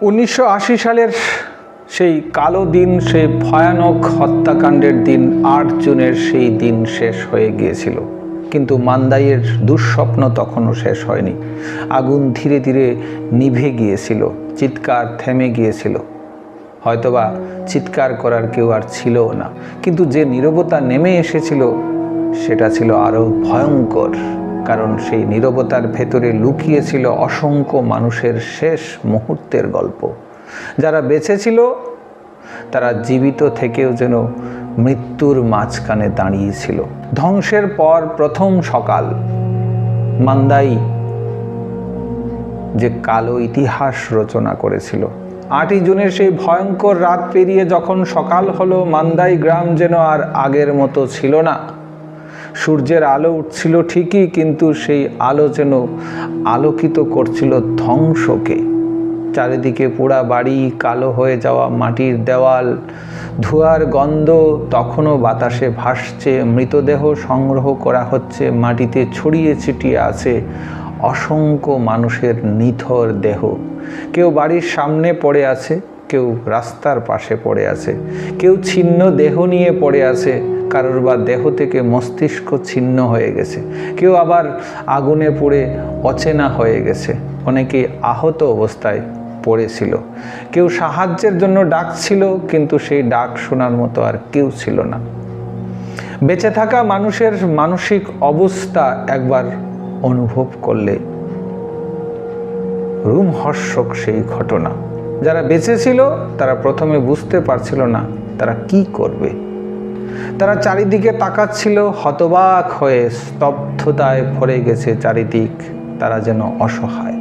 1980 সালের সেই কালো দিন, সেই ভয়ানক হত্যাকাণ্ডের দিন, 8 জুনের সেই দিন শেষ হয়ে গিয়েছিল। কিন্তু মান্দাইয়ের দুঃস্বপ্ন তখনও শেষ হয়নি। আগুন ধীরে ধীরে নিভে গিয়েছিল, চিৎকার থেমে গিয়েছিল। হয়তোবা চিৎকার করার কেউ আর ছিলও না, কিন্তু যে নীরবতা নেমে এসেছিল সেটা ছিল আরও ভয়ঙ্কর। কারণ সেই নীরবতার ভেতরে লুকিয়েছিল অসংখ্য মানুষের শেষ মুহূর্তের গল্প। যারা বেঁচে ছিল তারা জীবিত থেকেও যেন মৃত্যুর মাঝখানে দাঁড়িয়েছিল। ধ্বংসের পর প্রথম সকাল, মান্দাই যে কালো ইতিহাস রচনা করেছিল। 8ই জুনের সেই ভয়ঙ্কর রাত পেরিয়ে যখন সকাল হলো, মান্দাই গ্রাম যেন আর আগের মতো ছিল না। সূর্যের আলো উঠছিল ঠিকই, কিন্তু সেই আলো যেন আলোকিত করছিল ধ্বংসকে। চারিদিকে পোড়া বাড়ি, কালো হয়ে যাওয়া মাটির দেওয়াল, ধোঁয়ার গন্ধ তখনও বাতাসে ভাসছে। মৃতদেহ সংগ্রহ করা হচ্ছে, মাটিতে ছড়িয়ে ছিটিয়ে আছে অসংখ্য মানুষের নিথর দেহ। কেউ বাড়ির সামনে পড়ে আছে, কেউ রাস্তার পাশে পড়ে আছে, কেউ ছিন্ন দেহ নিয়ে পড়ে আছে, কারোর বা দেহ থেকে মস্তিষ্ক ছিন্ন হয়ে গেছে, কেউ আবার আগুনে পুড়ে অচেনা হয়ে গেছে। অনেকেই আহত অবস্থায় পড়েছিল। কেউ সাহায্যের জন্য ডাকছিল, কিন্তু সেই ডাক শোনার মতো আর কেউ ছিল না। বেঁচে থাকা মানুষের মানসিক অবস্থা একবার অনুভব করলে রোমহর্ষক সেই ঘটনা। যারা বেঁচে ছিল তারা প্রথমে বুঝতে পারছিল না তারা কি করবে। তারা চারিদিকে তাকাচ্ছিল, হতবাক হয়ে। স্তব্ধতায় ভরে গেছে চারিদিক, তারা যেন অসহায়।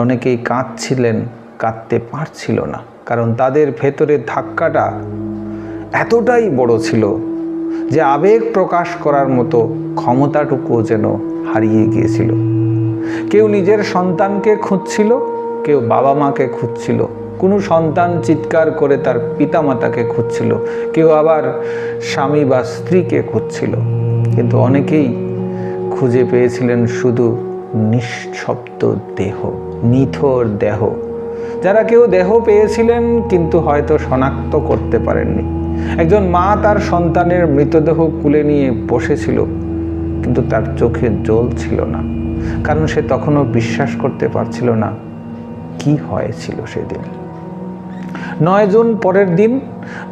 অনেকেই কাঁদছিলেন, কাঁদতে পারছিল না, কারণ তাদের ভেতরে ধাক্কাটা এতটাই বড় ছিল যে আবেগ প্রকাশ করার মতো ক্ষমতাটুকুও যেন হারিয়ে গিয়েছিল। কেউ নিজের সন্তানকে খুঁজছিল, কেউ বাবা মাকে খুঁজছিল, কোনো সন্তান চিৎকার করে তার পিতামাতাকে খুঁজছিল, কেউ আবার স্বামী বা স্ত্রীকে খুঁজছিল। কিন্তু অনেকেই খুঁজে পেয়েছিলেন শুধু নিঃশব্দ দেহ, নিথর দেহ। যারা কেউ দেহ পেয়েছিলেন কিন্তু হয়তো শনাক্ত করতে পারেননি। একজন মা তার সন্তানের মৃতদেহ কুলে নিয়ে বসেছিল, কিন্তু তার চোখে জল ছিল না, কারণ সে তখনও বিশ্বাস করতে পারছিল না কি হয়েছিল সেদিন। 9 জুন পরের দিন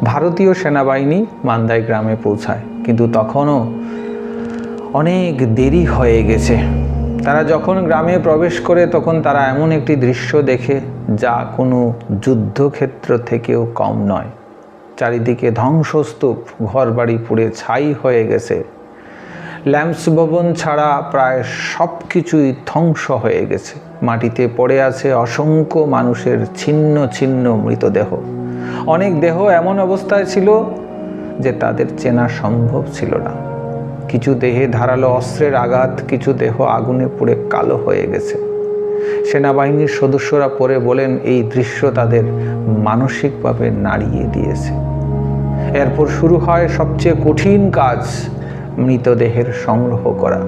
ভারতীয় সেনাবাহিনী মান্দাই গ্রামে পৌঁছায়, কিন্তু তখনও অনেক দেরি হয়ে গেছে। তারা যখন গ্রামে প্রবেশ করে তখন তারা এমন একটি দৃশ্য দেখে যা কোনো যুদ্ধক্ষেত্র থেকেও কম নয়। চারিদিকে ধ্বংসস্তূপ, ঘরবাড়ি পুড়ে ছাই হয়ে গেছে। ল্যাম্পস ভবন ছাড়া প্রায় সব কিছুই ধ্বংস হয়ে গেছে। মাটিতে পড়ে আছে অসংখ্য মানুষের ছিন্ন ছিন্ন মৃতদেহ। অনেক দেহ এমন অবস্থায় ছিল যে তাদের চেনা সম্ভব ছিল না। কিছু দেহে ধারালো অস্ত্রের আঘাত, কিছু দেহ আগুনে পুড়ে কালো হয়ে গেছে। সেনাবাহিনীর সদস্যরা পরে বলেন এই দৃশ্য তাদের মানসিকভাবে নাড়িয়ে দিয়েছে। এরপর শুরু হয় সবচেয়ে কঠিন কাজ, মৃতদেহের সংগ্রহ করা।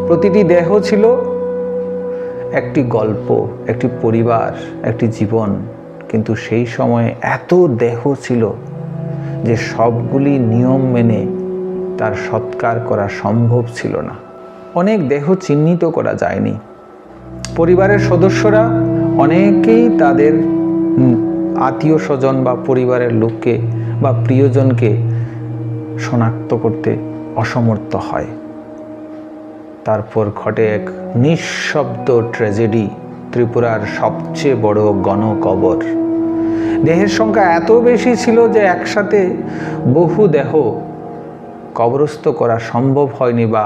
প্রতিটি দেহ ছিল একটি গল্প, একটি পরিবার, একটি জীবন। কিন্তু সেই সময়ে এত দেহ ছিল যে সবগুলি নিয়ম মেনে তার সৎকার করা সম্ভব ছিল না। অনেক দেহ চিহ্নিত করা যায়নি। পরিবারের সদস্যরা অনেকেই তাদের আত্মীয় স্বজন বা পরিবারের লোককে বা প্রিয়জনকে শনাক্ত করতে অসমর্থ হয়। তারপর ঘটে এক নিঃশব্দ ট্র্যাজেডি, ত্রিপুরার সবচেয়ে বড় গণকবর। দেহের সংখ্যা এত বেশি ছিল যে একসাথে বহু দেহ কবরস্থ করা সম্ভব হয়নি বা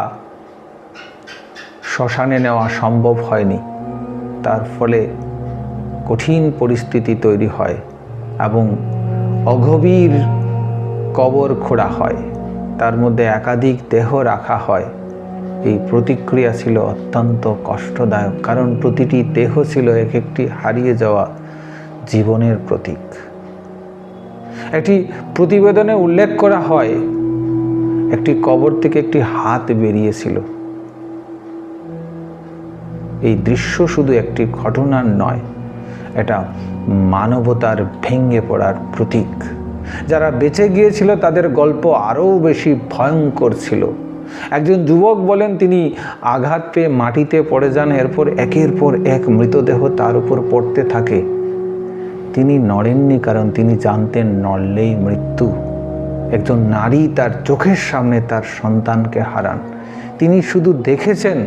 শ্মশানে নেওয়া সম্ভব হয়নি। তার ফলে কঠিন পরিস্থিতি তৈরি হয় এবং অগভীর কবর খোঁড়া হয়, তার মধ্যে একাধিক দেহ রাখা হয়। এই প্রতিক্রিয়া ছিল অত্যন্ত কষ্টদায়ক, কারণ প্রতিটি দেহ ছিল এক একটি হারিয়ে যাওয়া জীবনের প্রতীক। একটি প্রতিবেদনে উল্লেখ করা হয় একটি কবর থেকে একটি হাত বেরিয়েছিল। এই দৃশ্য শুধু একটি ঘটনার নয়, এটা মানবতার ভেঙে পড়ার প্রতীক। যারা বেঁচে গিয়েছিল তাদের গল্প আরও বেশি ভয়ঙ্কর ছিল। একজন যুবক বলেন তিনি আঘাত পেয়ে মাটিতে পড়ে যান, এরপর একের পর এক মৃতদেহ তার উপর পড়তে থাকে। তিনি নড়েননি কারণ তিনি জানতেন নড়লেই মৃত্যু। একজন নারী তার চোখের সামনে তার সন্তানকে হারান, তিনি শুধু দেখেছেন,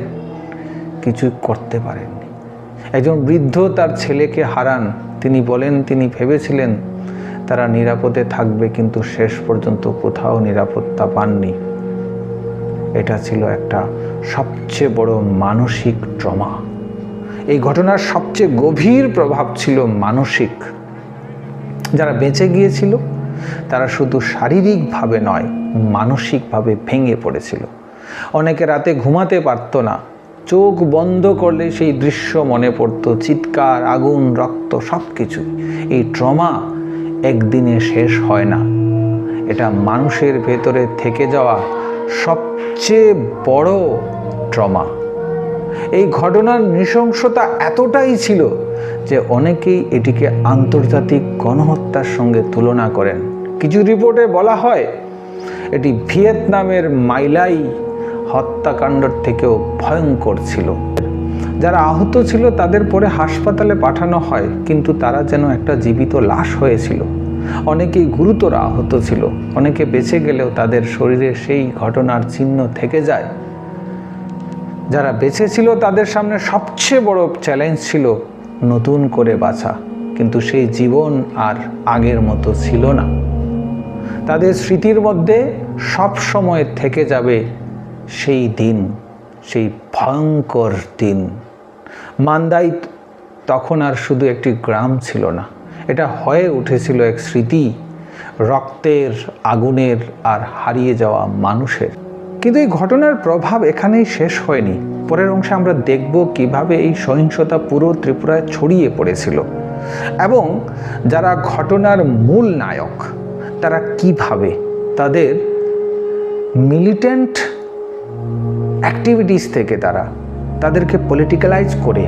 কিছুই করতে পারেননি। একজন বৃদ্ধ তার ছেলেকে হারান, তিনি বলেন তিনি ভেবেছিলেন তারা নিরাপদে থাকবে, কিন্তু শেষ পর্যন্ত কোথাও নিরাপত্তা পাননি। এটা ছিল একটা সবচেয়ে বড় মানসিক ট্রমা। এই ঘটনার সবচেয়ে গভীর প্রভাব ছিল মানসিক। যারা বেঁচে গিয়েছিল তারা শুধু শারীরিকভাবে নয়, মানসিকভাবে ভেঙে পড়েছিল। অনেকে রাতে ঘুমাতে পারত না, চোখ বন্ধ করলে সেই দৃশ্য মনে পড়ত, চিৎকার, আগুন, রক্ত, সব কিছু। এই ট্রমা একদিনে শেষ হয় না, এটা মানুষের ভেতরে থেকে যাওয়া সবচেয়ে বড় ট্রমা। এই ঘটনার নৃশংসতা এতটাই ছিল যে অনেকেই এটিকে আন্তর্জাতিক গণহত্যার সঙ্গে তুলনা করেন। কিছু রিপোর্টে বলা হয় এটি ভিয়েতনামের মাইলাই হত্যাকাণ্ডের থেকেও ভয়ঙ্কর ছিল। যারা আহত ছিল তাদের পরে হাসপাতালে পাঠানো হয়, কিন্তু তারা যেন একটা জীবিত লাশ হয়েছিল। অনেকেই গুরুতর আহত ছিল, অনেকে বেঁচে গেলেও তাদের শরীরে সেই ঘটনার চিহ্ন থেকে যায়। যারা বেঁচে ছিল তাদের সামনে সবচেয়ে বড় চ্যালেঞ্জ ছিল নতুন করে বাঁচা, কিন্তু সেই জীবন আর আগের মতো ছিল না। তাদের স্মৃতির মধ্যে সব সময় থেকে যাবে সেই দিন, সেই ভয়ঙ্কর দিন। মান্দাই তখন আর শুধু একটি গ্রাম ছিল না, এটা হয়ে উঠেছিল এক স্মৃতি, রক্তের, আগুনের আর হারিয়ে যাওয়া মানুষের। কিন্তু এই ঘটনার প্রভাব এখানেই শেষ হয়নি। পরের অংশে আমরা দেখব কিভাবে এই সহিংসতা পুরো ত্রিপুরায় ছড়িয়ে পড়েছিল এবং যারা ঘটনার মূল নায়ক তারা কিভাবে তাদের মিলিটেন্ট অ্যাক্টিভিটিস থেকে তাদেরকে পলিটিক্যালাইজ করে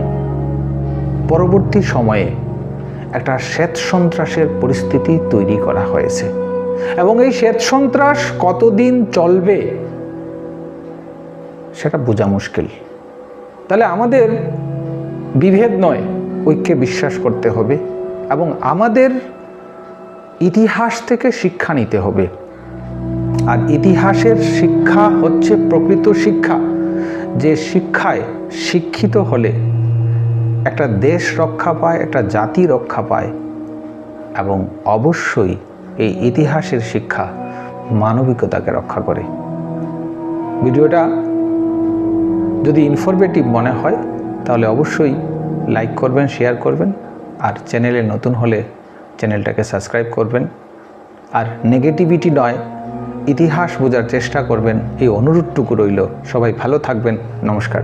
পরবর্তী সময়ে একটা শ্বেত সন্ত্রাসের পরিস্থিতি তৈরি করা হয়েছে। এবং এই শ্বেত সন্ত্রাস কতদিন চলবে সেটা বোঝা মুশকিল। তাহলে আমাদের বিভেদ নয়, ঐক্যে বিশ্বাস করতে হবে এবং আমাদের ইতিহাস থেকে শিক্ষা নিতে হবে। আর ইতিহাসের শিক্ষা হচ্ছে প্রকৃত শিক্ষা, যে শিক্ষায় শিক্ষিত হলে একটা দেশ রক্ষা পায়, একটা জাতি রক্ষা পায় এবং অবশ্যই এই ইতিহাসের শিক্ষা মানবিকতাকে রক্ষা করে। ভিডিওটা যদি ইনফরমেটিভ মনে হয় তাহলে অবশ্যই লাইক করবেন, শেয়ার করবেন, আর চ্যানেলে নতুন হলে চ্যানেলটাকে সাবস্ক্রাইব করবেন। আর নেগেটিভিটি নয়, ইতিহাস বোঝার চেষ্টা করবেন, এই অনুরোধটুকু রইল। সবাই ভালো থাকবেন। নমস্কার।